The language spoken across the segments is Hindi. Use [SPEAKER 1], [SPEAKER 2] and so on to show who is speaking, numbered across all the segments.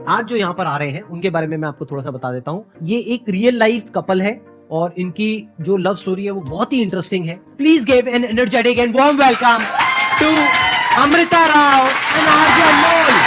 [SPEAKER 1] आज जो यहाँ पर आ रहे हैं उनके बारे में मैं आपको थोड़ा सा बता देता हूँ। ये एक रियल लाइफ कपल है और इनकी जो लव स्टोरी है वो बहुत ही इंटरेस्टिंग है। Please give an energetic and warm welcome to Amrita Rao and RJ Anmol.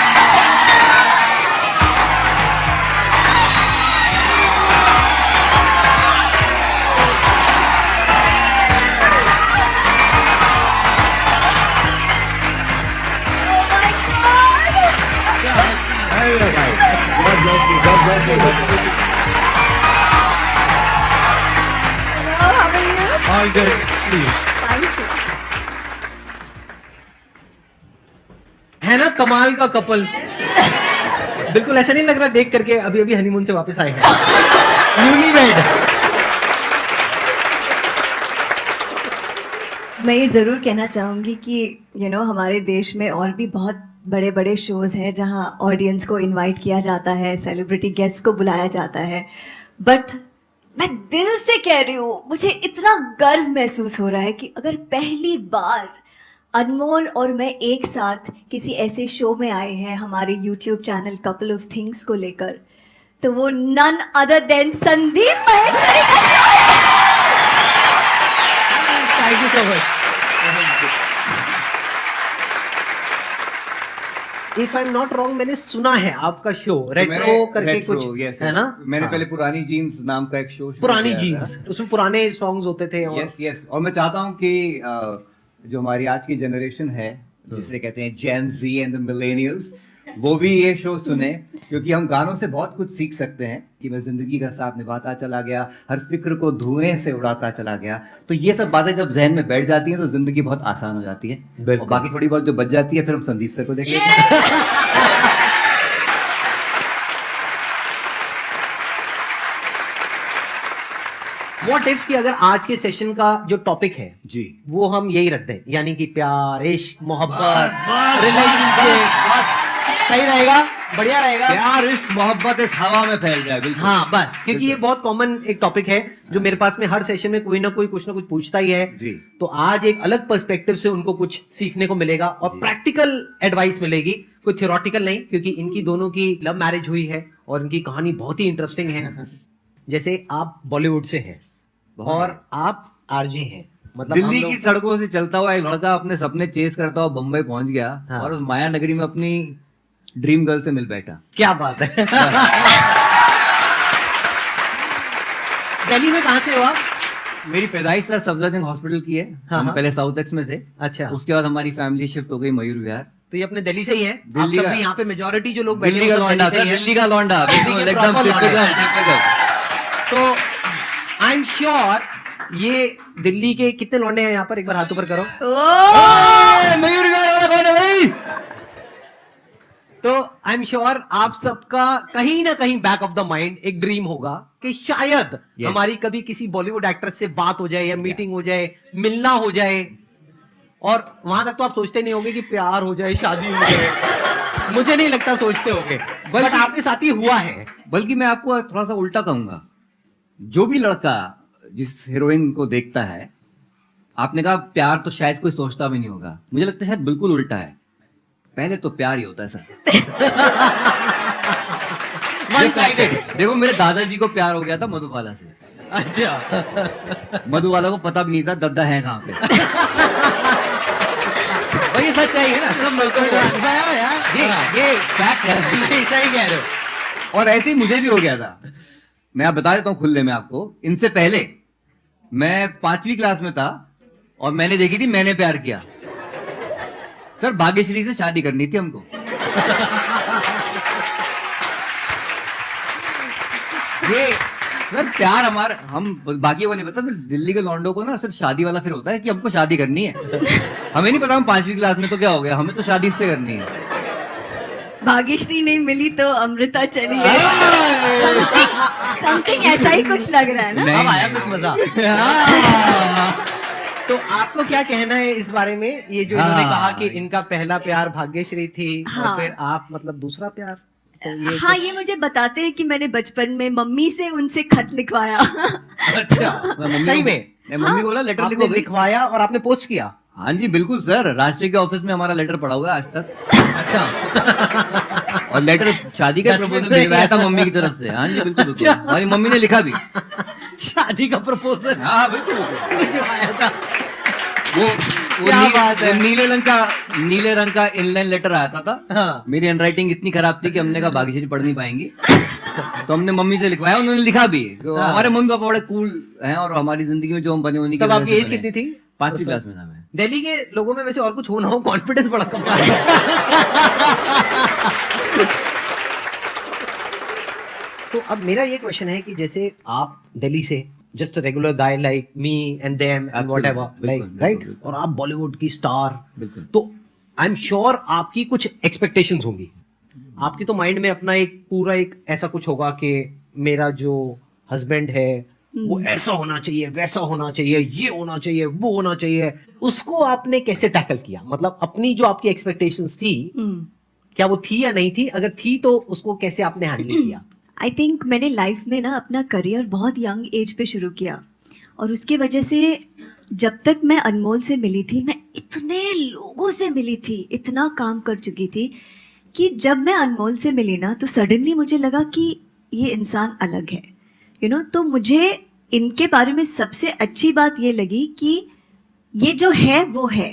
[SPEAKER 1] All good, please. है ना कमाल का कपल। बिल्कुल ऐसा नहीं लग रहा देख करके अभी अभी हनीमून से वापस आए हैं। न्यूलीवेड।
[SPEAKER 2] मैं ये ज़रूर कहना चाहूँगी कि हमारे देश में और भी बहुत बड़े बड़े शोज़ हैं जहाँ ऑडियंस को इनवाइट किया जाता है, सेलिब्रिटी गेस्ट को बुलाया जाता है, बट मैं दिल से कह रही हूँ, मुझे इतना गर्व महसूस हो रहा है कि अगर पहली बार अनमोल और मैं एक साथ किसी ऐसे शो में आए हैं हमारे YouTube channel couple of things को लेकर, तो वो none other than Sandeep Maheshwari का शो है।
[SPEAKER 1] Thank you so much. If I am not wrong, मैंने सुना है आपका शो रेट्रो करके कुछ
[SPEAKER 3] yes,
[SPEAKER 1] है ना?
[SPEAKER 3] मैंने
[SPEAKER 1] हाँ।
[SPEAKER 3] पहले पुरानी जीन्स नाम का एक शो
[SPEAKER 1] पुरानी जीन्स, उसमें पुराने सॉन्ग्स होते थे और
[SPEAKER 3] यस यस। और मैं चाहता हूँ कि जो हमारी आज की जनरेशन है जिसे कहते हैं जेन ज़ी एंड द मिलेनियल्स, वो भी ये शो सुने, क्योंकि हम गानों से बहुत कुछ सीख सकते हैं कि मैं जिंदगी का साथ निभाता चला गया, हर फिक्र को धुएं से उड़ाता चला गया। तो ये सब बातें जब जहन में बैठ जाती हैं तो जिंदगी बहुत आसान हो जाती है। और बाकी थोड़ी बहुत जो बच जाती है फिर हम संदीप सर को देख लेते हैं।
[SPEAKER 1] व्हाट इफ कि अगर आज के सेशन का जो टॉपिक है
[SPEAKER 3] जी
[SPEAKER 1] वो हम यही रख दें, यानी कि प्यार, इश्क, मोहब्बत, रिलेशनशिप, सही रहेगा? बढ़िया रहेगा।
[SPEAKER 3] प्यार इश्क मोहब्बत इस हवा में फैल जाए। बिल्कुल
[SPEAKER 1] हाँ बस, क्योंकि ये बहुत कॉमन एक टॉपिक है जो मेरे पास में हर सेशन में कोई ना कोई कुछ ना कुछ पूछता ही है
[SPEAKER 3] जी।
[SPEAKER 1] तो आज एक अलग पर्सपेक्टिव से उनको कुछ सीखने को मिलेगा और प्रैक्टिकल एडवाइस मिलेगी, कोई थियोरटिकल नहीं, क्योंकि इनकी दोनों की लव मैरिज हुई है और इनकी कहानी बहुत ही इंटरेस्टिंग है। जैसे आप बॉलीवुड से हैं और आप आरजे हैं, मतलब
[SPEAKER 3] दिल्ली की सड़कों से चलता हुआ एक लड़का अपने सपने चेस करता हुआ बम्बई पहुंच गया।
[SPEAKER 1] हाँ।
[SPEAKER 3] और उस माया नगरी में अपनी ड्रीम गर्ल से मिल बैठा।
[SPEAKER 1] क्या बात है। दिल्ली में कहाँ से हो आप?
[SPEAKER 3] मेरी पैदाइश सर सफदरजंग हॉस्पिटल की है।
[SPEAKER 1] हाँ,
[SPEAKER 3] हम
[SPEAKER 1] हाँ।
[SPEAKER 3] पहले साउथ एक्स में थे।
[SPEAKER 1] अच्छा,
[SPEAKER 3] उसके बाद हमारी फैमिली शिफ्ट हो गई मयूर विहार।
[SPEAKER 1] तो ये अपने दिल्ली से ही है?
[SPEAKER 3] दिल्ली
[SPEAKER 1] आप सब
[SPEAKER 3] का-
[SPEAKER 1] भी यहाँ पे मेजोरिटी जो लोग बैठे
[SPEAKER 3] दिल्ली
[SPEAKER 1] हैं
[SPEAKER 3] का
[SPEAKER 1] वो सब
[SPEAKER 3] लौंडा
[SPEAKER 1] दिल्ली से
[SPEAKER 3] सर,
[SPEAKER 1] ही है?
[SPEAKER 3] दिल्ली का लौंडा,
[SPEAKER 1] दिल्ली के
[SPEAKER 3] एकदम
[SPEAKER 1] proper लौंडे।
[SPEAKER 3] typical।
[SPEAKER 1] तो आई एम श्योर ये दिल्ली के कितने लौंडे हैं यहाँ पर, एक बार हाथ ऊपर करो।
[SPEAKER 3] मयूर विहार वाला कौन है भाई?
[SPEAKER 1] तो आई एम श्योर आप सबका कहीं ना कहीं बैक ऑफ द माइंड एक ड्रीम होगा कि शायद हमारी कभी किसी बॉलीवुड एक्ट्रेस से बात हो जाए या मीटिंग हो जाए, मिलना हो जाए, और वहां तक तो आप सोचते नहीं होंगे कि प्यार हो जाए, शादी हो जाए। मुझे नहीं लगता सोचते होंगे, बट आपके साथ ही हुआ है।
[SPEAKER 3] बल्कि मैं आपको थोड़ा सा उल्टा कहूंगा, जो भी लड़का जिस हीरोइन को देखता है, आपने कहा प्यार तो शायद कोई सोचता भी नहीं होगा, मुझे लगता है शायद बिल्कुल उल्टा है। पहले तो प्यार ही होता है सर।
[SPEAKER 1] One sided.
[SPEAKER 3] देखो मेरे दादाजी को प्यार हो गया था मधुबाला से।
[SPEAKER 1] अच्छा।
[SPEAKER 3] मधुबाला को पता भी नहीं था दद्दा है कहाँ पे। और ये सच्चाई है ना, सब मिलकर ये फैक्ट है।
[SPEAKER 1] सही कह रहे हो।
[SPEAKER 3] और ऐसे ही मुझे भी हो गया था। मैं आप बता देता हूँ खुले में आपको, इनसे पहले मैं 5वीं क्लास में था और मैंने देखी थी मैंने प्यार किया। सर भाग्यश्री से शादी करनी थी हमको। ये सर प्यार हमारा, हम बाकी को नहीं पता, फिर दिल्ली के लौंडों को ना सिर्फ शादी वाला फिर होता है कि हमको शादी करनी है। हमें नहीं पता हम 5वीं क्लास में तो क्या हो गया, हमें तो शादी इससे करनी है।
[SPEAKER 2] भाग्यश्री नहीं मिली तो अमृता चली गई। समथिंग ऐसा ही कुछ लग रहा है ना?
[SPEAKER 3] नहीं,
[SPEAKER 1] अब आया
[SPEAKER 3] नहीं।
[SPEAKER 1] कुछ मजा। तो आपको क्या कहना है इस बारे में, ये जो इन्होंने
[SPEAKER 3] हाँ।
[SPEAKER 1] कहा कि इनका पहला प्यार भाग्यश्री थी
[SPEAKER 2] हाँ।
[SPEAKER 1] और फिर आप मतलब दूसरा प्यार, तो ये
[SPEAKER 2] हाँ, ये मुझे बताते हैं कि मैंने बचपन में मम्मी से उनसे खत लिखवाया।
[SPEAKER 1] अच्छा, सही में
[SPEAKER 3] मैं मम्मी को बोला लेटर
[SPEAKER 1] आपने
[SPEAKER 3] लिखो भाई।
[SPEAKER 1] लिखवाया और आपने पोस्ट किया?
[SPEAKER 3] हाँ जी बिल्कुल सर, राष्ट्रीय के ऑफिस में हमारा लेटर पड़ा हुआ है आज तक।
[SPEAKER 1] अच्छा।
[SPEAKER 3] और लेटर शादी का
[SPEAKER 1] 10 मिनट
[SPEAKER 3] प्रपोजल
[SPEAKER 1] में
[SPEAKER 3] भिजवाया था मम्मी की तरफ से। हाँ जी बिल्कुल बिल्कुल, हमारी मम्मी ने लिखा भी।
[SPEAKER 1] शादी का प्रपोजल
[SPEAKER 3] हाँ बिल्कुल बिल्कुल।
[SPEAKER 1] भिजवाया था।
[SPEAKER 3] वो
[SPEAKER 1] क्या बात है।
[SPEAKER 3] वो नीले रंग का इनलाइन लेटर आता था।
[SPEAKER 1] हाँ।
[SPEAKER 3] मेरी हैंडराइटिंग इतनी खराब थी कि हमने कहा भाग्यश्री पढ़ नहीं पाएंगी, तो हमने मम्मी से लिखवाया, उन्होंने लिखा भी। तो
[SPEAKER 1] हाँ।
[SPEAKER 3] हमारे मम्मी पापा बड़े कूल हैं और हमारी जिंदगी में जो हम बने उन्हीं की
[SPEAKER 1] तब
[SPEAKER 3] वजह
[SPEAKER 1] आपकी
[SPEAKER 3] से
[SPEAKER 1] एज
[SPEAKER 3] बने।
[SPEAKER 1] कितनी थी?
[SPEAKER 3] 5वीं क्लास में था मैं।
[SPEAKER 1] दिल्ली के लोगों में वैसे और कुछ हो ना हो, कॉन्फिडेंस बड़ा कम है। तो अब मेरा ये क्वेश्चन है कि जैसे आप दिल्ली से just regular guy like me and them and whatever
[SPEAKER 3] बिल्कुल,
[SPEAKER 1] लाइक
[SPEAKER 3] बिल्कुल,
[SPEAKER 1] राइट,
[SPEAKER 3] बिल्कुल।
[SPEAKER 1] और आप बॉलीवुड की स्टार,
[SPEAKER 3] बिल्कुल।
[SPEAKER 1] तो आई एम श्योर आपकी कुछ एक्सपेक्टेशंस होंगी। आपकी तो माइंड में अपना एक पूरा एक ऐसा कुछ होगा कि मेरा जो हस्बैंड है वो ऐसा होना चाहिए, वैसा होना चाहिए, ये होना चाहिए, वो होना चाहिए। उसको आपने कैसे टैकल किया? मतलब अपनी जो आपकी एक्सपेक्टेशंस थी, क्या वो थी या नहीं थी? अगर थी तो उसको कैसे आपने हैंडल किया?
[SPEAKER 2] आई थिंक मैंने लाइफ में ना अपना करियर बहुत यंग एज पे शुरू किया, और उसकी वजह से जब तक मैं अनमोल से मिली थी, मैं इतने लोगों से मिली थी, इतना काम कर चुकी थी कि जब मैं अनमोल से मिली ना, तो सडनली मुझे लगा कि ये इंसान अलग है, यू नो। तो मुझे इनके बारे में सबसे अच्छी बात ये लगी कि ये जो है वो है।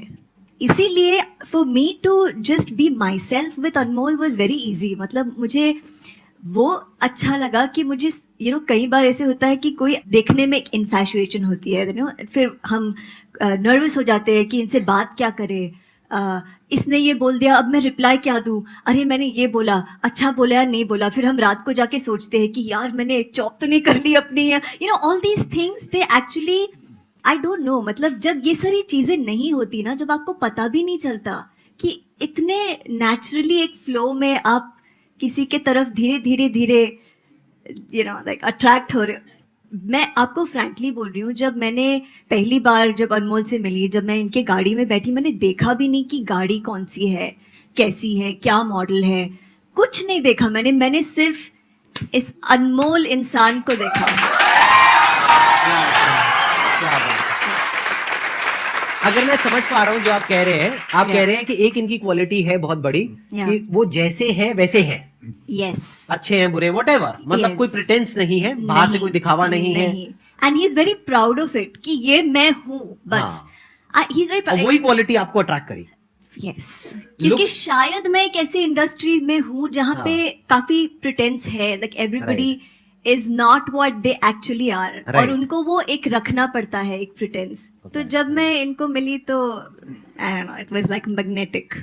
[SPEAKER 2] इसीलिए for me to just be myself with Anmol was very easy. मतलब मुझे वो अच्छा लगा कि मुझे कई बार ऐसे होता है कि कोई देखने में एक इन्फैचुएशन होती है, फिर हम नर्वस हो जाते हैं कि इनसे बात क्या करें, इसने ये बोल दिया, अब मैं रिप्लाई क्या दूं, अरे मैंने ये बोला, अच्छा बोला या नहीं बोला। फिर हम रात को जाके सोचते हैं कि यार मैंने चॉप तो नहीं कर ली अपनी, all these things they actually I don't know. मतलब जब ये सारी चीज़ें नहीं होती ना, जब आपको पता भी नहीं चलता कि इतने नेचुरली एक फ्लो में आप किसी के तरफ धीरे लाइक अट्रैक्ट हो रहे हो। मैं आपको फ्रैंकली बोल रही हूँ, जब मैंने पहली बार जब अनमोल से मिली, जब मैं इनके गाड़ी में बैठी, मैंने देखा भी नहीं कि गाड़ी कौन सी है, कैसी है, क्या मॉडल है, कुछ नहीं देखा मैंने सिर्फ इस अनमोल इंसान को देखा।
[SPEAKER 1] अगर मैं समझ पा रहा हूँ जो आप कह रहे हैं, आप कह रहे हैं कि एक इनकी क्वालिटी है बहुत बड़ी कि वो जैसे हैं वैसे हैं,
[SPEAKER 2] यस,
[SPEAKER 1] अच्छे हैं, बुरे, व्हाटएवर, मतलब
[SPEAKER 2] Yes.
[SPEAKER 1] कोई प्रिटेंस नहीं है, बाहर से कोई दिखावा नहीं है,
[SPEAKER 2] and he is very proud of it कि ये मैं हूँ बस। ही इज
[SPEAKER 1] और
[SPEAKER 2] वेरी
[SPEAKER 1] वही क्वालिटी आपको अट्रैक्ट करी।
[SPEAKER 2] यस, क्योंकि
[SPEAKER 1] Look-
[SPEAKER 2] शायद मैं एक ऐसी इंडस्ट्री में हूँ जहाँ पे काफी प्रिटेंस है, like everybody is not what they actually are, और
[SPEAKER 1] Right.
[SPEAKER 2] उनको वो एक रखना पड़ता है, एक प्रिटेंस। तो जब मैं इनको मिली तो I don't know, it was like magnetic.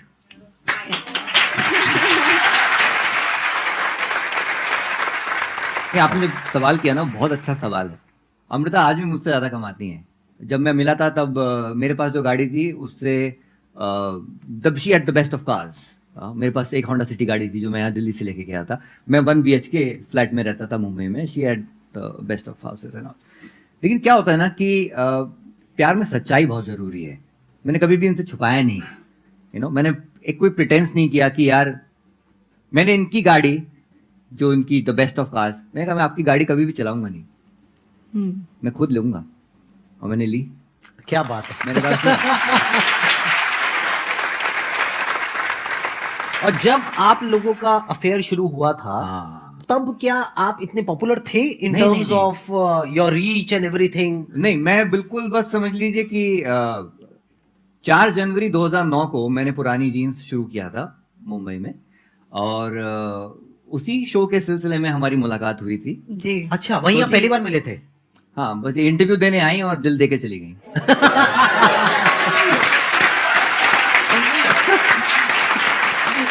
[SPEAKER 3] ये आपने जो सवाल किया ना, बहुत अच्छा सवाल है। अमृता आज भी मुझसे ज़्यादा कमाती हैं। जब मैं मिला था तब मेरे पास जो गाड़ी थी उससे तब she at the best of cars. मेरे पास एक होंडा सिटी गाड़ी थी जो मैं यहाँ दिल्ली से लेके गया था। मैं 1 BHK फ्लैट में रहता था मुंबई में। She at the best of houses and all. लेकिन क्या होता है ना कि प्यार में सच्चाई बहुत ज़रूरी है। मैंने कभी भी इनसे छुपाया नहीं, मैंने एक कोई प्रिटेंस नहीं किया कि यार मैंने इनकी गाड़ी जो इनकी द बेस्ट ऑफ कार्स, मैंने कहा मैं आपकी गाड़ी कभी भी चलाऊंगा नहीं, मैं खुद लूंगा, और मैंने ली।
[SPEAKER 1] क्या बात है।
[SPEAKER 3] मैंने कहा
[SPEAKER 1] और जब आप लोगों का अफेयर शुरू हुआ था,
[SPEAKER 3] हाँ।
[SPEAKER 1] तब क्या आप इतने पॉपुलर थे इन
[SPEAKER 3] नहीं,
[SPEAKER 1] टर्म्स
[SPEAKER 3] नहीं।
[SPEAKER 1] Of your reach and everything?
[SPEAKER 3] नहीं, मैं बिल्कुल, बस समझ लीजिए कि 4 जनवरी 2009 को मैंने पुरानी जीन्स शुरू किया था मुंबई में, और उसी शो के सिलसिले में हमारी मुलाकात हुई थी।
[SPEAKER 2] जी,
[SPEAKER 1] अच्छा, वहीं आप पहली बार मिले थे?
[SPEAKER 3] हाँ, बस इंटरव्यू देने आई और दिल दे के चली गई।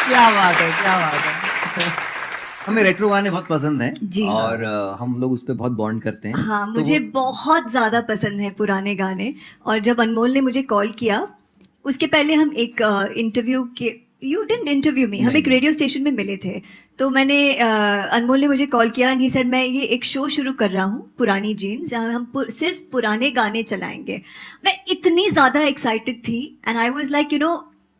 [SPEAKER 1] क्या बात है, क्या बात है।
[SPEAKER 3] हमें रेट्रो गाने बहुत पसंद हैं
[SPEAKER 2] जी।
[SPEAKER 3] और हम लोग उस पर बहुत बॉन्ड करते हैं।
[SPEAKER 2] हाँ,
[SPEAKER 3] तो
[SPEAKER 2] मुझे बहुत ज़्यादा पसंद है पुराने गाने। और जब अनमोल ने मुझे कॉल किया, उसके पहले हम एक इंटरव्यू के, यू डिडंट इंटरव्यू मी, हम एक रेडियो स्टेशन में मिले थे। तो मैंने अनमोल ने मुझे कॉल किया एंड ही सेड मैं ये एक शो शुरू कर रहा हूँ पुरानी जीन्स, जहाँ हम सिर्फ पुराने गाने चलाएंगे। मैं इतनी ज़्यादा एक्साइटेड थी एंड आई वाज लाइक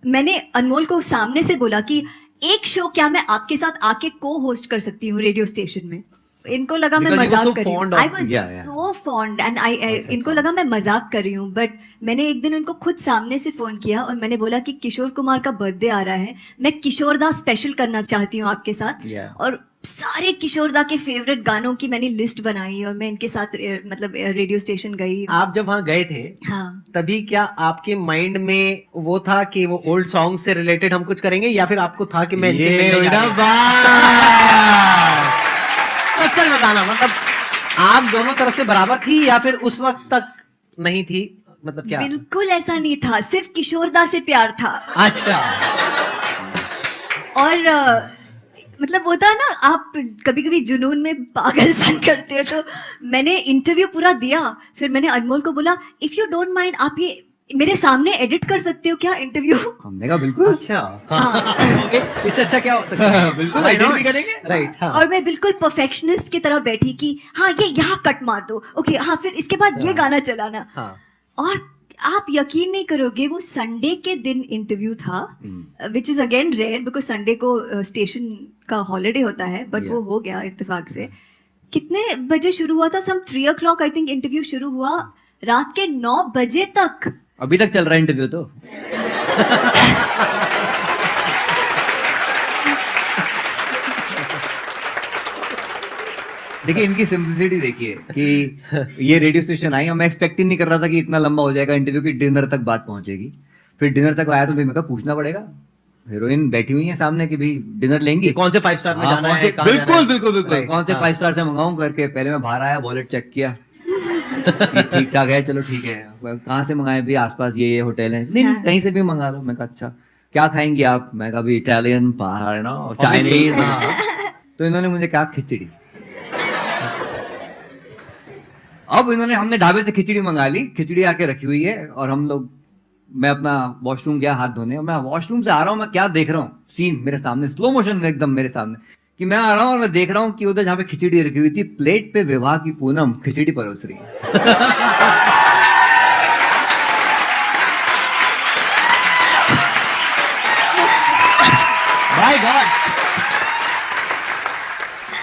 [SPEAKER 2] मैंने अनमोल को सामने से बोला कि एक शो क्या मैं आपके साथ आके को होस्ट कर सकती हूँ रेडियो स्टेशन में? इनको लगा मैं
[SPEAKER 1] Because you were
[SPEAKER 2] मजाक
[SPEAKER 1] so
[SPEAKER 2] कर रही
[SPEAKER 1] fond
[SPEAKER 2] हूँ.
[SPEAKER 1] of-
[SPEAKER 2] I was
[SPEAKER 3] Yeah, yeah.
[SPEAKER 2] so fond and इनको लगा मैं मजाक कर रही हूँ. बट मैंने एक दिन उनको खुद सामने से फोन किया और मैंने बोला कि किशोर कुमार का बर्थडे आ रहा है, मैं किशोर दा स्पेशल करना चाहती हूँ आपके साथ.
[SPEAKER 3] Yeah.
[SPEAKER 2] और सारे किशोर दा के फेवरेट गानों की मैंने लिस्ट बनाई और मैं इनके साथ मतलब रेडियो स्टेशन गई.
[SPEAKER 1] आप जब वहां गए थे
[SPEAKER 2] हाँ.
[SPEAKER 1] तभी क्या आपके माइंड में वो था कि वो ओल्ड सॉन्ग से रिलेटेड हम कुछ करेंगे, या फिर आपको था कि मैं इनसे
[SPEAKER 3] ये
[SPEAKER 1] मिलने जा
[SPEAKER 3] ना
[SPEAKER 1] रही हूँ? सच बताना, मतलब आप दोनों तरफ से बराबर थी या फिर उस वक्त तक नहीं थी, मतलब क्या?
[SPEAKER 2] बिल्कुल ऐसा नहीं था, सिर्फ किशोर दा से प्यार था.
[SPEAKER 1] अच्छा,
[SPEAKER 2] और मतलब होता है ना, आप कभी कभी जुनून में पागलपन करते हो. तो मैंने इंटरव्यू पूरा दिया, फिर मैंने अनमोल को बोला इफ यू डोंट माइंड आप ये मेरे सामने एडिट कर सकते हो क्या इंटरव्यू.
[SPEAKER 3] हमने कहा बिल्कुल.
[SPEAKER 1] अच्छा, हाँ. इससे अच्छा क्या हो सकता है?
[SPEAKER 3] बिल्कुल,
[SPEAKER 1] Why
[SPEAKER 3] edit
[SPEAKER 1] not?
[SPEAKER 3] भी करेंगे.
[SPEAKER 1] Right, हाँ.
[SPEAKER 2] और मैं बिल्कुल परफेक्शनिस्ट की तरह बैठी कि हाँ ये यहाँ कट मार दो, ओके हाँ फिर इसके बाद ये गाना चलाना.
[SPEAKER 1] हाँ.
[SPEAKER 2] और आप यकीन नहीं करोगे, वो संडे के दिन इंटरव्यू था, which is again rare because Sunday को स्टेशन का हॉलीडे होता है, बट वो हो गया इत्तेफाक से. कितने बजे शुरू हुआ था? सम 3 o'clock आई थिंक इंटरव्यू शुरू हुआ, रात के 9 बजे तक.
[SPEAKER 3] अभी तक चल रहा है इंटरव्यू तो. देखिए इनकी सिंपलिसिटी देखिए कि ये रेडियो स्टेशन आई और मैं एक्सपेक्ट ही नहीं कर रहा था कि इतना लंबा हो जाएगा इंटरव्यू की डिनर तक बात पहुंचेगी. फिर डिनर तक आया तो भाई मैं कहा पूछना पड़ेगा, हीरोइन बैठी हुई है सामने कि भाई डिनर लेंगी,
[SPEAKER 1] कौन से 5 स्टार में
[SPEAKER 3] हाँ,
[SPEAKER 1] जाना
[SPEAKER 3] कौन
[SPEAKER 1] है?
[SPEAKER 3] से-
[SPEAKER 1] कहाँ जाना
[SPEAKER 3] बिल्कुल
[SPEAKER 1] है?
[SPEAKER 3] बिल्कुल बिल्कुल
[SPEAKER 1] Right,
[SPEAKER 3] कौन से
[SPEAKER 1] हाँ.
[SPEAKER 3] 5 स्टार से मंगाऊं करके पहले मैं बाहर आया, वॉलेट चेक किया कि ठीक ठाक है, चलो ठीक है. कहाँ से मंगाए भी? आसपास ये होटल है. नहीं
[SPEAKER 2] हाँ.
[SPEAKER 3] कहीं से भी मंगा लो. मैं कहा अच्छा क्या खाएंगी आप? मैं कहा भी इटालियन बाहर ना
[SPEAKER 1] Obviously,
[SPEAKER 3] चाइनीज.
[SPEAKER 1] हाँ.
[SPEAKER 3] तो इन्होंने मुझे कहा खिचड़ी. अब इन्होंने हमने ढाबे से खिचड़ी मंगा ली, खिचड़ी आके रखी हुई है और हम लोग, मैं अपना वॉशरूम गया हाथ धोने और मैं वॉशरूम से आ रहा हूँ, मैं क्या देख रहा हूँ सीन मेरे सामने स्लो मोशन में एकदम मेरे सामने कि मैं आ रहा हूँ और मैं देख रहा हूँ कि उधर जहाँ पे खिचड़ी रखी हुई थी प्लेट पे विवाह की पूनम खिचड़ी परोस रही है.
[SPEAKER 1] My God.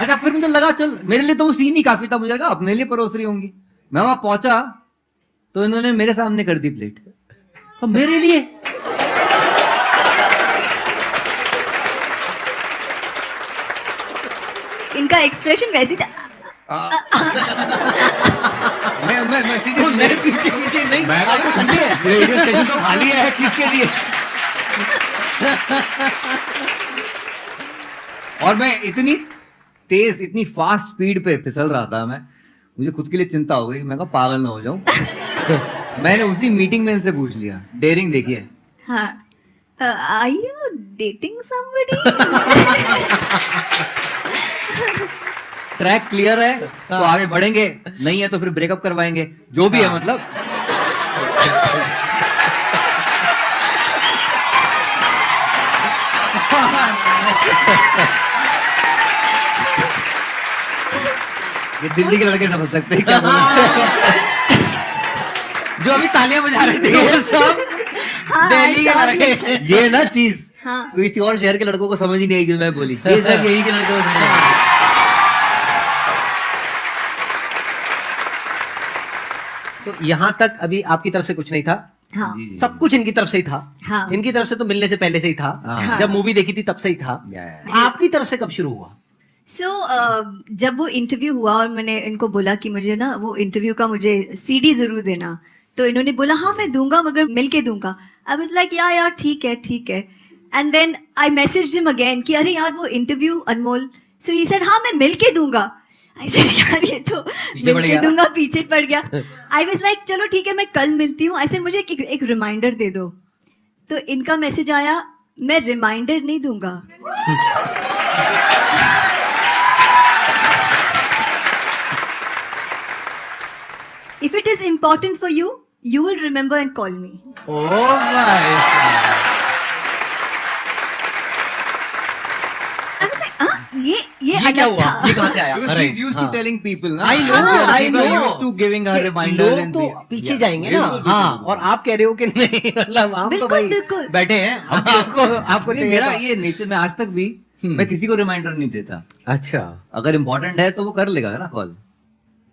[SPEAKER 3] अच्छा फिर मुझे लगा चल मेरे लिए तो वो सीन ही काफी था, मुझे लगा अपने लिए परोस रही होंगी. मैं वहां पहुंचा तो इन्होंने मेरे सामने कर दी प्लेट, तो मेरे लिए.
[SPEAKER 2] इनका एक्सप्रेशन वैसी था.
[SPEAKER 3] मैं सीधे
[SPEAKER 1] वो मेरे पीछे पीछे नहीं, आपको ठंडी है.
[SPEAKER 3] रेडियो स्टेशन तो खाली है किसके लिए. और मैं इतनी तेज इतनी फास्ट स्पीड पे फिसल रहा था, मैं मुझे खुद के लिए चिंता हो गई. मैं कहा पागल ना हो जाऊं. मैंने उसी मीटिंग में इनसे पूछ लिया. डेयरिंग देखिए.
[SPEAKER 2] हाँ. Are you dating somebody?
[SPEAKER 3] Track clear है तो आगे बढ़ेंगे, नहीं है तो फिर ब्रेकअप करवाएंगे, जो भी है मतलब. ये दिल्ली के लड़के समझ सकते हैं क्या बोला.
[SPEAKER 1] जो अभी तालियां बजा रहे थे वो सब
[SPEAKER 2] हाँ,
[SPEAKER 1] दिल्ली के
[SPEAKER 2] sorry.
[SPEAKER 1] लड़के.
[SPEAKER 3] ये ना चीज
[SPEAKER 2] हाँ.
[SPEAKER 3] किसी और शहर के लड़कों को समझ ही नहीं आएगी. मैं बोली ये सब यही के लड़कों को समझ आएगी.
[SPEAKER 1] तो यहाँ तक अभी आपकी तरफ से कुछ नहीं था,
[SPEAKER 2] हाँ.
[SPEAKER 3] जी, जी.
[SPEAKER 1] सब कुछ इनकी तरफ से ही था.
[SPEAKER 2] हाँ.
[SPEAKER 1] इनकी तरफ से तो मिलने से पहले से ही था.
[SPEAKER 3] हाँ.
[SPEAKER 1] जब मूवी देखी थी तब से ही था. आपकी तरफ से कब शुरू हुआ?
[SPEAKER 2] सो जब वो इंटरव्यू हुआ और मैंने इनको बोला कि मुझे ना वो इंटरव्यू का मुझे सीडी जरूर देना, तो इन्होंने बोला हाँ मैं दूंगा मगर मिल के दूंगा. आई वाज लाइक यार ठीक है ठीक है. And then I messaged him again कि अरे यार वो interview Anmol. So he said हाँ मैं मिल के दूंगा. आई सेड यार ये तो मिल
[SPEAKER 3] पड़
[SPEAKER 2] के
[SPEAKER 3] गया.
[SPEAKER 2] दूंगा पीछे पड़ गया. आई वाज लाइक चलो ठीक है मैं कल मिलती हूँ. आई सेड मुझे एक रिमाइंडर दे दो. तो इनका मैसेज आया मैं रिमाइंडर नहीं दूंगा. If it is important for you, you will remember and call me.
[SPEAKER 1] Oh my God.
[SPEAKER 2] I was like, हाँ ये
[SPEAKER 1] ये
[SPEAKER 2] अलग
[SPEAKER 1] क्या हुआ?
[SPEAKER 2] था.
[SPEAKER 1] ये कहाँ से आया?
[SPEAKER 3] Because she's used to telling people ना.
[SPEAKER 1] I know, I
[SPEAKER 3] People
[SPEAKER 1] know.
[SPEAKER 3] used to giving her reminders
[SPEAKER 1] लोग
[SPEAKER 3] and
[SPEAKER 1] तो
[SPEAKER 3] things.
[SPEAKER 1] पीछे
[SPEAKER 3] Yeah.
[SPEAKER 1] जाएंगे ना.
[SPEAKER 3] बिल्कुल,
[SPEAKER 1] हाँ,
[SPEAKER 3] बिल्कुल,
[SPEAKER 1] और आप कह रहे हो कि नहीं, मतलब हम तो
[SPEAKER 2] बिल्कुल,
[SPEAKER 1] भाई
[SPEAKER 2] बिल्कुल.
[SPEAKER 1] बैठे हैं, आपको
[SPEAKER 3] बिल्कुल.
[SPEAKER 1] चाहिए
[SPEAKER 3] मेरा
[SPEAKER 1] तो-
[SPEAKER 3] ये नेचर, मैं आज तक भी मैं किसी को रिमाइंडर नहीं देता,
[SPEAKER 1] अच्छा,
[SPEAKER 3] अगर इम्पोर्टेंट है तो वो कर लेगा ना कॉल।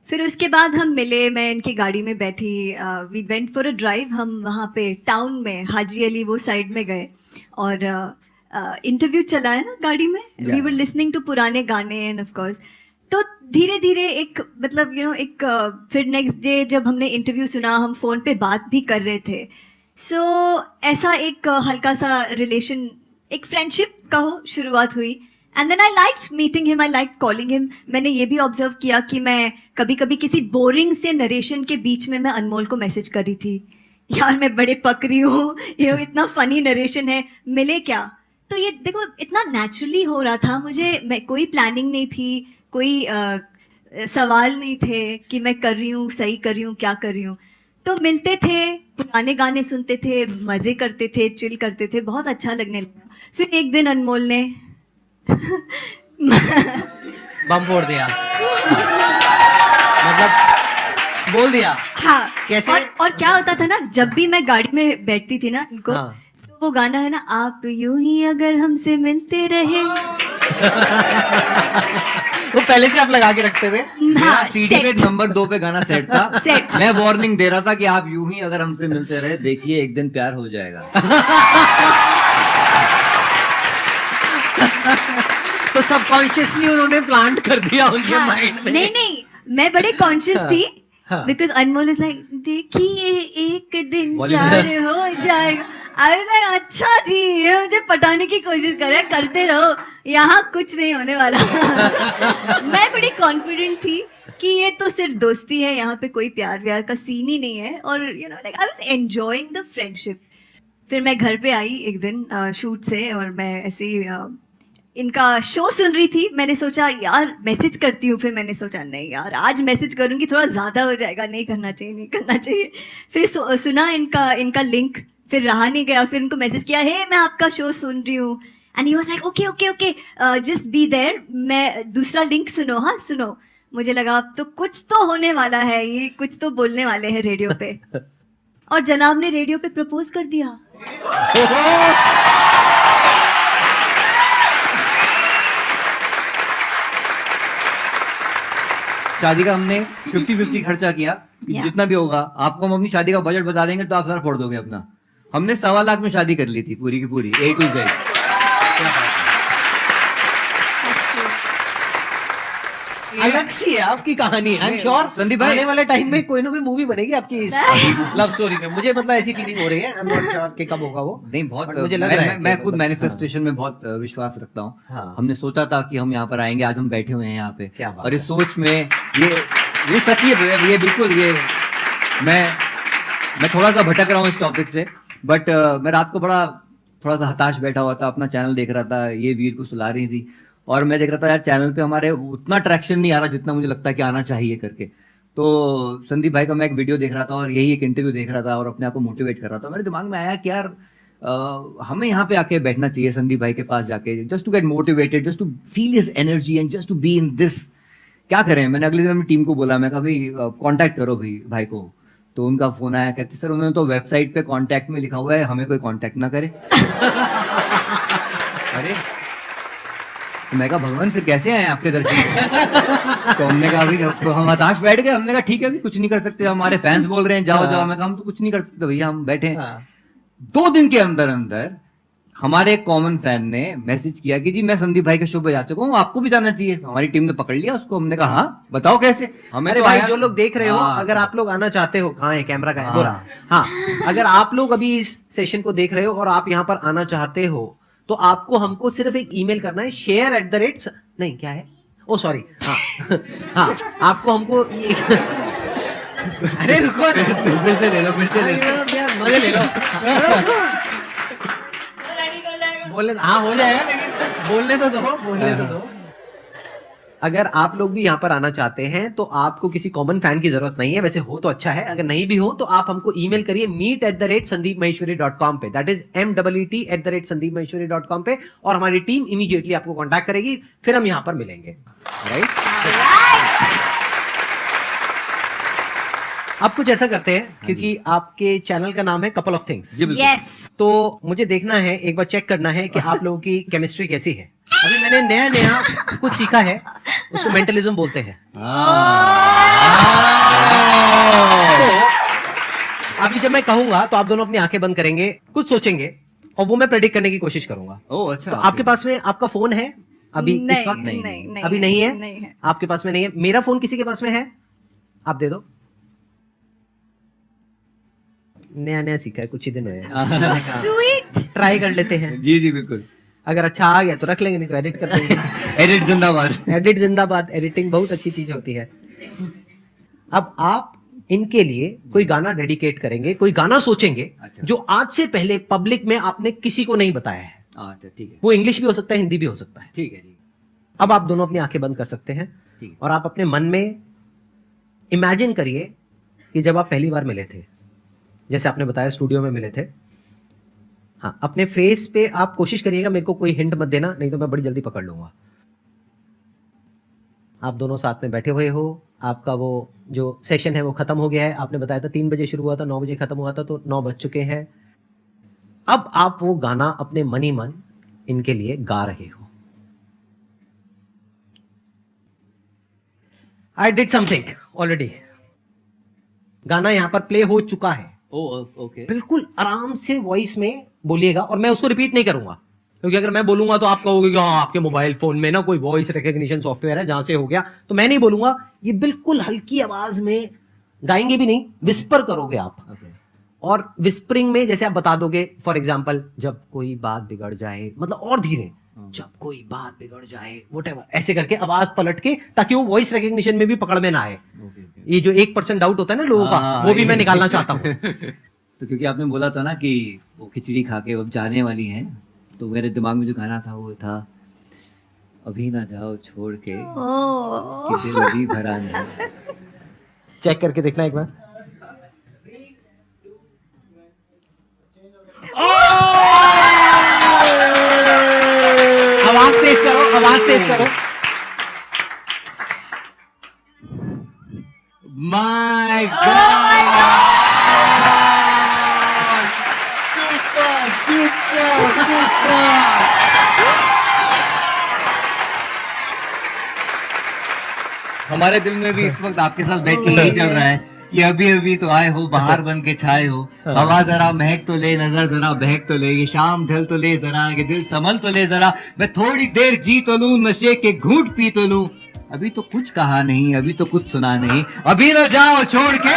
[SPEAKER 2] फिर उसके बाद हम मिले, मैं इनकी गाड़ी में बैठी, we went for a drive. हम वहाँ पे टाउन में हाजी अली वो साइड में गए और इंटरव्यू चला है ना गाड़ी में, वी वर लिसनिंग टू पुराने गाने एंड ऑफ कोर्स। तो धीरे धीरे एक मतलब एक फिर नेक्स्ट डे जब हमने इंटरव्यू सुना, हम फ़ोन पे बात भी कर रहे थे। सो ऐसा एक हल्का सा रिलेशन, एक फ्रेंडशिप कहो, शुरुआत हुई। And then I liked meeting him, I liked calling him. मैंने ये भी ऑब्जर्व किया कि मैं कभी कभी किसी बोरिंग से नरेशन के बीच में मैं अनमोल को मैसेज कर रही थी, यार मैं बड़े पक रही हूँ, ये इतना फनी नरेशन है, मिले क्या। तो ये देखो इतना नेचुरली हो रहा था, मैं कोई प्लानिंग नहीं थी, कोई सवाल नहीं थे कि मैं कर रही हूँ, सही कर रही हूँ, क्या कर रही हूँ। तो मिलते थे, पुराने गाने सुनते थे, मज़े करते थे, चिल करते थे, बहुत अच्छा लगने लगा। फिर एक दिन अनमोल ने
[SPEAKER 1] बम फोड़ दिया, मतलब बोल दिया।
[SPEAKER 2] हाँ
[SPEAKER 1] कैसे?
[SPEAKER 2] और क्या होता था ना, जब भी मैं गाड़ी में बैठती थी ना इनको,
[SPEAKER 1] हाँ।
[SPEAKER 2] तो वो गाना है ना, आप यूं ही अगर हमसे मिलते रहे।
[SPEAKER 1] वो पहले से आप लगा के रखते थे?
[SPEAKER 2] हाँ,
[SPEAKER 3] सीडी पे
[SPEAKER 2] set।
[SPEAKER 3] नंबर 2 पे गाना सेट था।
[SPEAKER 2] Set।
[SPEAKER 3] मैं वार्निंग दे रहा था कि आप यूं ही अगर हमसे मिलते रहे, देखिए एक दिन प्यार हो जाएगा।
[SPEAKER 1] तो सबकॉन्शियसली उन्होंने प्लांट कर दिया उनके
[SPEAKER 2] हाँ,
[SPEAKER 1] माइंड में।
[SPEAKER 2] नहीं मैं बड़े कॉन्शियस थी,
[SPEAKER 1] हाँ।
[SPEAKER 2] बिकॉज अनमोल इज लाइक, देखिए एक दिन
[SPEAKER 3] Bollywood।
[SPEAKER 2] प्यार हो जाएगा। आई वाज लाइक, अच्छा जी, ये मुझे पटाने की कोशिश करे, करते रहो, यहाँ कुछ नहीं होने वाला। मैं बड़ी कॉन्फिडेंट थी कि ये तो सिर्फ दोस्ती है, यहाँ पे कोई प्यार व्यार का सीन ही नहीं है। और like I was enjoying the friendship. फिर मैं घर पे आई एक दिन शूट से, और मैं ऐसे ही इनका शो सुन रही थी। मैंने सोचा यार मैसेज करती हूँ, फिर मैंने सोचा नहीं यार आज मैसेज करूँगी थोड़ा ज़्यादा हो जाएगा, नहीं करना चाहिए। फिर सुना इनका लिंक, फिर रहा नहीं गया, फिर उनको मैसेज किया, हे मैं आपका शो सुन रही हूँ। And he was like okay just be there, मैं दूसरा लिंक सुनो, हाँ सुनो। मुझे लगा अब तो कुछ तो होने वाला है, ये कुछ तो बोलने वाले हैं रेडियो पे। और जनाब ने रेडियो पे प्रपोज कर दिया।
[SPEAKER 3] शादी का हमने 50-50 खर्चा किया,
[SPEAKER 2] Yeah।
[SPEAKER 3] जितना भी होगा आपको हम अपनी शादी का बजट बता देंगे तो आप सारा फोड़ दोगे अपना। हमने 1.25 लाख में शादी कर ली थी पूरी की पूरी, A to Z।
[SPEAKER 1] अलग सी है आपकी कहानी। आई एम श्योर
[SPEAKER 3] संदीप भाई-
[SPEAKER 1] आने वाले टाइम में कोई ना कोई मूवी बनेगी आपकी इस लव स्टोरी पे। मुझे मतलब ऐसी फीलिंग हो रही है। आई एम नॉट श्योर कि कब होगा वो।
[SPEAKER 3] नहीं, बहुत
[SPEAKER 1] But मुझे लग रहा है
[SPEAKER 3] मैं
[SPEAKER 1] कि
[SPEAKER 3] खुद
[SPEAKER 1] मतलब-
[SPEAKER 3] मैनिफेस्टेशन में बहुत विश्वास रखता हूँ।
[SPEAKER 1] हाँ।
[SPEAKER 3] हमने सोचा था कि हम यहाँ पर आएंगे, आज हम बैठे हुए हैं यहाँ पे।
[SPEAKER 1] क्या बात
[SPEAKER 3] और इस सोच में ये सच्ची है, ये बिल्कुल मैं थोड़ा सा भटक रहा हूँ इस टॉपिक से, बट मैं रात को थोड़ा सा हताश बैठा हुआ था, अपना चैनल देख रहा था, ये वीर को सुला रही थी, और मैं देख रहा था यार चैनल पे हमारे उतना ट्रैक्शन नहीं आ रहा जितना मुझे लगता है कि आना चाहिए करके। तो संदीप भाई का मैं एक वीडियो देख रहा था और यही एक इंटरव्यू देख रहा था और अपने आप को मोटिवेट कर रहा था। मेरे दिमाग में आया कि यार हमें यहाँ पे आके बैठना चाहिए संदीप भाई के पास जाके, just to get motivated, just to feel his energy and just to be in this. क्या करें? मैंने अगले दिन अपनी टीम को बोला, मैं कहा भाई कांटेक्ट करो भाई को। तो उनका फोन आया, कहते सर उन्होंने तो वेबसाइट पे कांटेक्ट में लिखा हुआ है, हमें कोई कांटेक्ट ना करे। अरे तो मैं कहा भगवान फिर कैसे आए आपके दर्शन? तो हमने कहा अभी तो हम हताश बैठ गए। हमने कहा ठीक है, अभी कुछ नहीं कर सकते, हमारे फैंस बोल रहे हैं जाओ जाओ। मैं कहा हम तो कुछ नहीं कर सकते भैया, हम बैठे हैं।
[SPEAKER 1] हाँ।
[SPEAKER 3] 2 दिन के अंदर अंदर हमारे एक कॉमन फैन ने मैसेज किया कि जी मैं संदीप भाई के शो पे जा चुका हूँ, आपको भी जाना चाहिए। हमारी टीम ने पकड़ लिया उसको। हमने कहा हाँ बताओ कैसे। हमें
[SPEAKER 1] अरे
[SPEAKER 3] तो
[SPEAKER 1] भाई
[SPEAKER 3] आया-
[SPEAKER 1] जो लोग देख रहे हो,
[SPEAKER 3] हाँ।
[SPEAKER 1] अगर आप लोग आना चाहते हो, कहाँ है कैमरा, कहाँ है
[SPEAKER 3] हाँ।
[SPEAKER 1] बोला। हाँ, अगर आप लोग अभी इस सेशन को देख रहे हो और आप यहाँ पर आना चाहते हो, तो आपको हमको सिर्फ एक ईमेल करना है, share@, नहीं क्या है, ओ सॉरी, हाँ हाँ, आपको हमको अरे रुको,
[SPEAKER 3] फिर से ले लो।
[SPEAKER 1] यार मजे ले लो। बोलने हाँ हो जाएगा, लेकिन बोलने तो दो। अगर आप लोग भी यहाँ पर आना चाहते हैं तो आपको किसी कॉमन फैन की जरूरत नहीं है। वैसे हो तो अच्छा है, अगर नहीं भी हो तो आप हमको ईमेल करिए meet@sandeepmaheshwari.com पे, दैट इज MEET@sandeepmaheshwari.com पे, और हमारी टीम इमीडिएटली आपको कांटेक्ट करेगी, फिर हम यहाँ पर मिलेंगे। राइट? अब कुछ ऐसा करते हैं, क्योंकि आपके चैनल का नाम है कपल ऑफ थिंग्स,
[SPEAKER 3] जी बिल्कुल।
[SPEAKER 2] यस।
[SPEAKER 1] तो मुझे देखना है, एक बार चेक करना है कि आप लोगों की केमिस्ट्री कैसी है। अभी मैंने नया नया कुछ सीखा है, उसको मेंटलिज्म बोलते हैं। तो अभी जब मैं कहूंगा तो आप दोनों अपनी आंखें बंद करेंगे, कुछ सोचेंगे और वो मैं प्रेडिक्ट करने की कोशिश करूंगा।
[SPEAKER 3] ओह अच्छा।
[SPEAKER 1] तो आपके पास में आपका फोन है अभी इस वक्त?
[SPEAKER 2] नहीं,
[SPEAKER 1] अभी नहीं है?
[SPEAKER 2] नहीं है।
[SPEAKER 1] आपके पास में नहीं है। मेरा फोन किसी के पास में है? आप दे दो। नया नया सीखा है, कुछ ही दिन हुए हैं।
[SPEAKER 2] स्वीट।
[SPEAKER 1] ट्राई कर लेते हैं,
[SPEAKER 3] जी जी बिल्कुल।
[SPEAKER 1] अगर अच्छा आ गया तो रख लेंगे, नहीं तो एडिट कर देंगे।
[SPEAKER 3] एडिट जिंदाबाद।
[SPEAKER 1] एडिट जिंदाबाद। एडिटिंग बहुत अच्छी चीज होती है। अब आप इनके लिए कोई गाना डेडिकेट करेंगे, कोई गाना सोचेंगे
[SPEAKER 3] अच्छा।
[SPEAKER 1] जो आज से पहले पब्लिक में आपने किसी को नहीं बताया है।
[SPEAKER 3] अच्छा ठीक है
[SPEAKER 1] वो इंग्लिश भी हो सकता है, हिंदी भी हो सकता है।
[SPEAKER 3] ठीक है ठीक
[SPEAKER 1] अब आप दोनों अपनी आंखें बंद कर सकते हैं
[SPEAKER 3] ठीक है।
[SPEAKER 1] और आप अपने मन में इमेजिन करिए कि जब आप पहली बार मिले थे, जैसे आपने बताया स्टूडियो में मिले थे। हाँ, अपने फेस पे आप कोशिश करिएगा, मेरे को कोई हिंट मत देना, नहीं तो मैं बड़ी जल्दी पकड़ लूंगा। आप दोनों साथ में बैठे हुए हो, आपका वो जो सेशन है वो खत्म हो गया है। आपने बताया था 3 बजे शुरू हुआ था, 9 बजे खत्म हुआ था, तो 9 बज चुके हैं। अब आप वो गाना अपने मन ही मन इनके लिए गा रहे हो। I did something already. गाना यहां पर प्ले हो चुका है।
[SPEAKER 3] Oh okay.
[SPEAKER 1] बिल्कुल आराम से वॉइस में बोलिएगा और मैं उसको रिपीट नहीं करूंगा, क्योंकि अगर मैं बोलूंगा तो आप कहोगे कि हाँ आपके मोबाइल फोन में ना कोई वॉइस रिकॉग्निशन सॉफ्टवेयर है जहां से हो गया, तो मैं नहीं बोलूंगा। ये बिल्कुल हल्की आवाज में गाएंगे भी नहीं, विस्पर करोगे आप।
[SPEAKER 3] ओके।
[SPEAKER 1] और विस्परिंग में जैसे आप बता दोगे, फॉर एग्जाम्पल, जब कोई बात बिगड़ जाए, मतलब और धीरे, जब कोई बात बिगड़ जाए, व्हाटएवर, ऐसे करके आवाज पलट के, ताकि वो वॉइस रिकॉग्निशन में भी पकड़ में ना आए। ये जो 1% डाउट होता है ना लोगों का, वो भी मैं निकालना चाहता हूँ।
[SPEAKER 3] तो क्योंकि आपने बोला था ना कि वो खिचड़ी खा के अब जाने वाली हैं, तो मेरे दिमाग में जो गाना था वो था अभी ना जाओ छोड़ के कि दिल अभी भरा नहीं।
[SPEAKER 1] चेक करके देखना एक बार। आवाज तेज करो, आवाज तेज करो।
[SPEAKER 3] My God, super super super. हमारे दिल में भी इस वक्त आपके साथ बैठ के यही चल रहा है कि अभी अभी तो आए हो, बाहर बन के छाए हो, हवा जरा महक तो ले, नजर जरा बहक तो ले, ये शाम ढल तो ले जरा, ये दिल संभल तो ले जरा, मैं थोड़ी देर जी तो लूं, नशे के घूंट पी तो लूं, अभी तो कुछ कहा नहीं, अभी तो कुछ सुना नहीं, अभी न जाओ छोड़ के